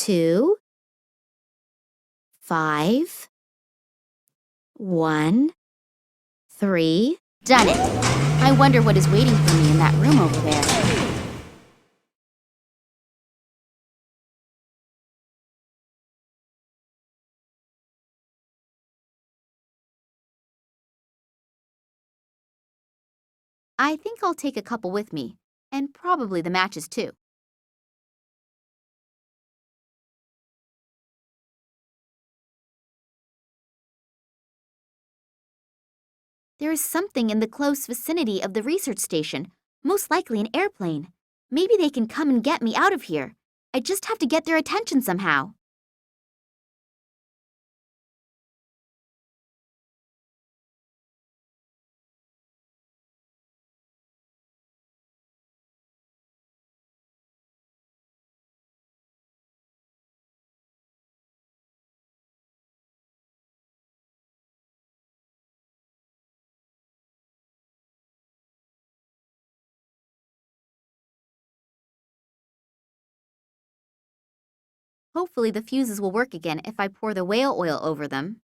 2, 5, 1, 3. Done it! I wonder what is waiting for me in that room over there. I think I'll take a couple with me, and probably the matches too. There is something in the close vicinity of the research station, most likely an airplane. Maybe they can come and get me out of here. I just have to get their attention somehow. Hopefully the fuses will work again if I pour the whale oil over them.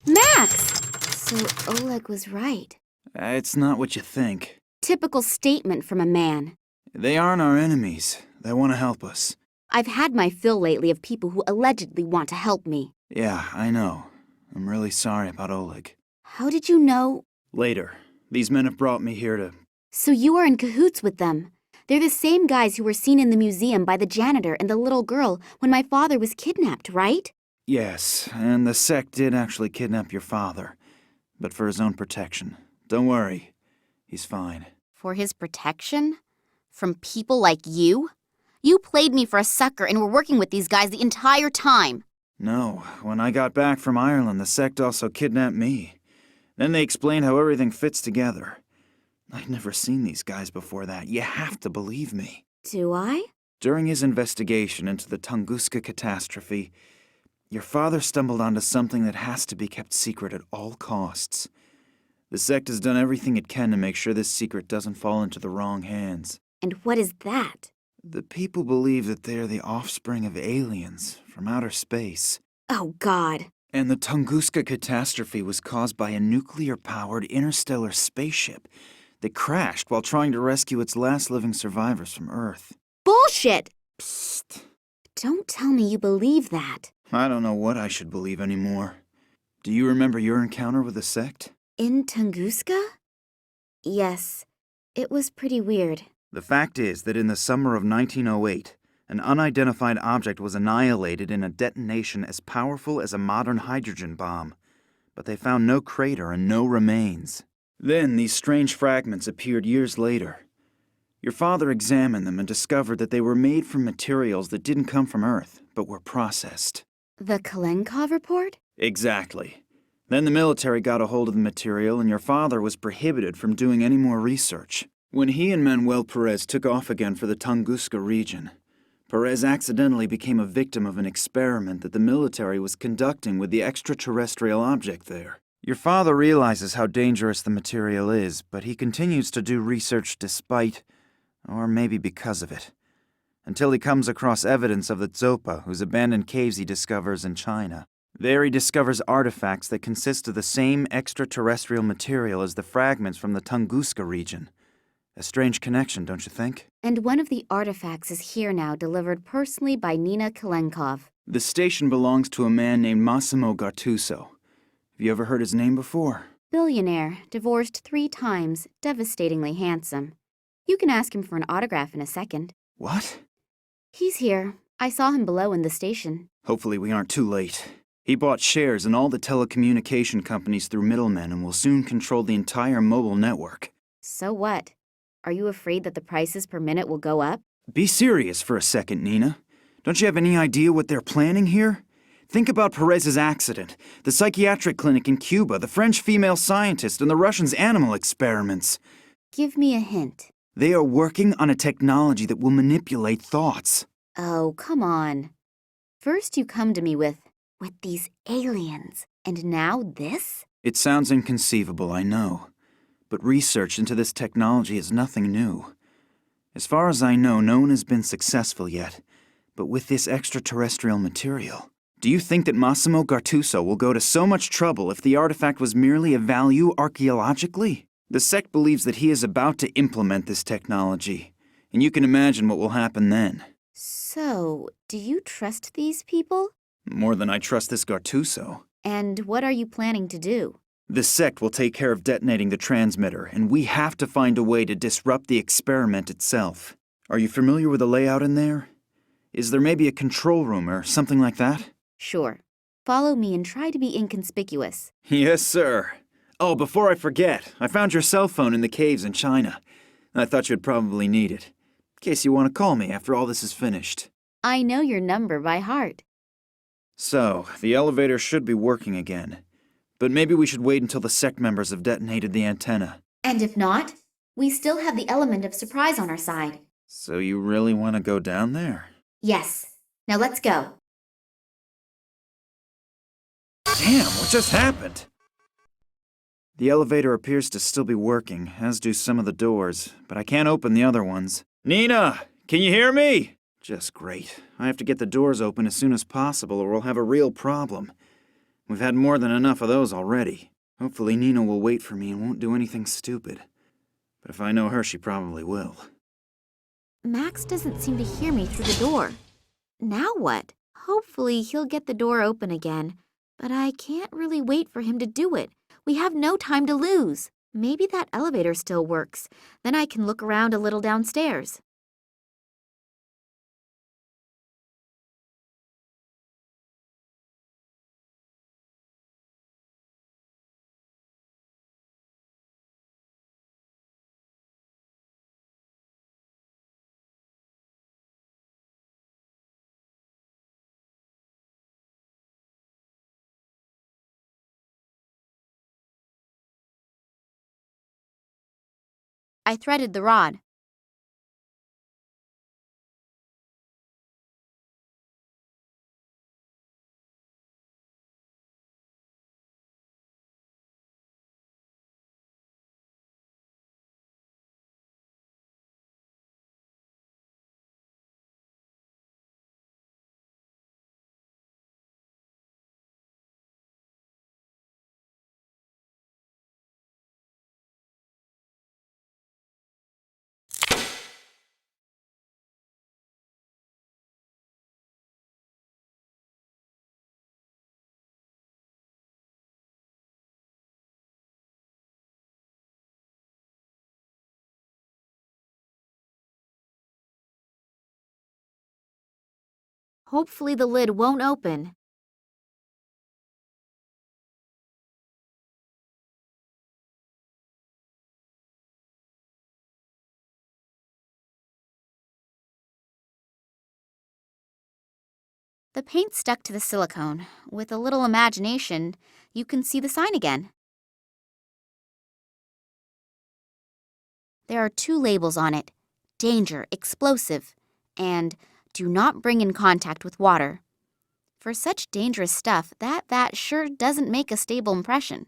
Max! So Oleg was right. It's not what you think. Typical statement from a man. They aren't our enemies. They want to help us. I've had my fill lately of people who allegedly want to help me. Yeah, I know. I'm really sorry about Oleg. How did you know? Later. These men have brought me here to... So you are in cahoots with them. They're the same guys who were seen in the museum by the janitor and the little girl when my father was kidnapped, right? Yes, and the sect did actually kidnap your father. But for his own protection. Don't worry. He's fine. For his protection? From people like you? You played me for a sucker and were working with these guys the entire time. No, when I got back from Ireland, the sect also kidnapped me. Then they explained how everything fits together. I'd never seen these guys before that. You have to believe me. Do I? During his investigation into the Tunguska catastrophe, your father stumbled onto something that has to be kept secret at all costs. The sect has done everything it can to make sure this secret doesn't fall into the wrong hands. And what is that? The people believe that they're the offspring of aliens from outer space. Oh, God. And the Tunguska catastrophe was caused by a nuclear-powered interstellar spaceship that crashed while trying to rescue its last living survivors from Earth. Bullshit! Psst. Don't tell me you believe that. I don't know what I should believe anymore. Do you remember your encounter with the sect? In Tunguska? Yes. It was pretty weird. The fact is that in the summer of 1908, an unidentified object was annihilated in a detonation as powerful as a modern hydrogen bomb, but they found no crater and no remains. Then these strange fragments appeared years later. Your father examined them and discovered that they were made from materials that didn't come from Earth, but were processed. The Kalenkov report? Exactly. Then the military got a hold of the material and your father was prohibited from doing any more research. When he and Manuel Perez took off again for the Tunguska region, Perez accidentally became a victim of an experiment that the military was conducting with the extraterrestrial object there. Your father realizes how dangerous the material is, but he continues to do research despite, or maybe because of it, until he comes across evidence of the Zopa, whose abandoned caves he discovers in China. There he discovers artifacts that consist of the same extraterrestrial material as the fragments from the Tunguska region, A strange connection, don't you think? And one of the artifacts is here now, delivered personally by Nina Kalenkov. The station belongs to a man named Massimo Gattuso. Have you ever heard his name before? Billionaire, divorced 3 times, devastatingly handsome. You can ask him for an autograph in a second. What? He's here. I saw him below in the station. Hopefully we aren't too late. He bought shares in all the telecommunication companies through middlemen and will soon control the entire mobile network. So what? Are you afraid that the prices per minute will go up? Be serious for a second, Nina. Don't you have any idea what they're planning here? Think about Perez's accident, the psychiatric clinic in Cuba, the French female scientist, and the Russians' animal experiments. Give me a hint. They are working on a technology that will manipulate thoughts. Oh, come on. First you come to me with these aliens, and now this? It sounds inconceivable, I know. But research into this technology is nothing new. As far as I know, no one has been successful yet. But with this extraterrestrial material, do you think that Massimo Gattuso will go to so much trouble if the artifact was merely of value archaeologically? The sect believes that he is about to implement this technology, and you can imagine what will happen then. So, do you trust these people? More than I trust this Gattuso. And what are you planning to do? The sect will take care of detonating the transmitter, and we have to find a way to disrupt the experiment itself. Are you familiar with the layout in there? Is there maybe a control room or something like that? Sure. Follow me and try to be inconspicuous. Yes, sir. Oh, before I forget, I found your cell phone in the caves in China. I thought you'd probably need it, in case you want to call me after all this is finished. I know your number by heart. So, the elevator should be working again. But maybe we should wait until the sect members have detonated the antenna. And if not, we still have the element of surprise on our side. So you really want to go down there? Yes. Now let's go. Damn, what just happened? The elevator appears to still be working, as do some of the doors, but I can't open the other ones. Nina, can you hear me? Just great. I have to get the doors open as soon as possible or we'll have a real problem. We've had more than enough of those already. Hopefully Nina will wait for me and won't do anything stupid. But if I know her, she probably will. Max doesn't seem to hear me through the door. Now what? Hopefully he'll get the door open again. But I can't really wait for him to do it. We have no time to lose. Maybe that elevator still works. Then I can look around a little downstairs. I threaded the rod. Hopefully the lid won't open. The paint stuck to the silicone. With a little imagination, you can see the sign again. There are 2 labels on it: danger, explosive, and do not bring in contact with water. For such dangerous stuff, that vat sure doesn't make a stable impression.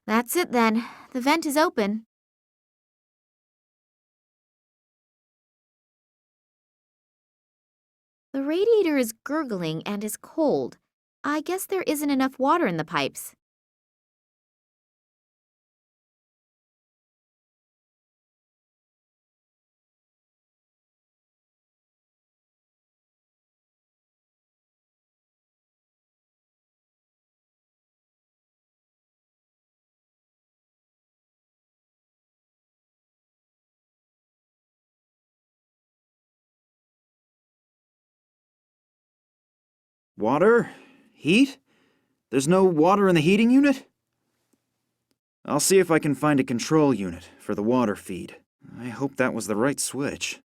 That's it then. The vent is open. The radiator is gurgling and is cold. I guess there isn't enough water in the pipes. Water? Heat? There's no water in the heating unit? I'll see if I can find a control unit for the water feed. I hope that was the right switch.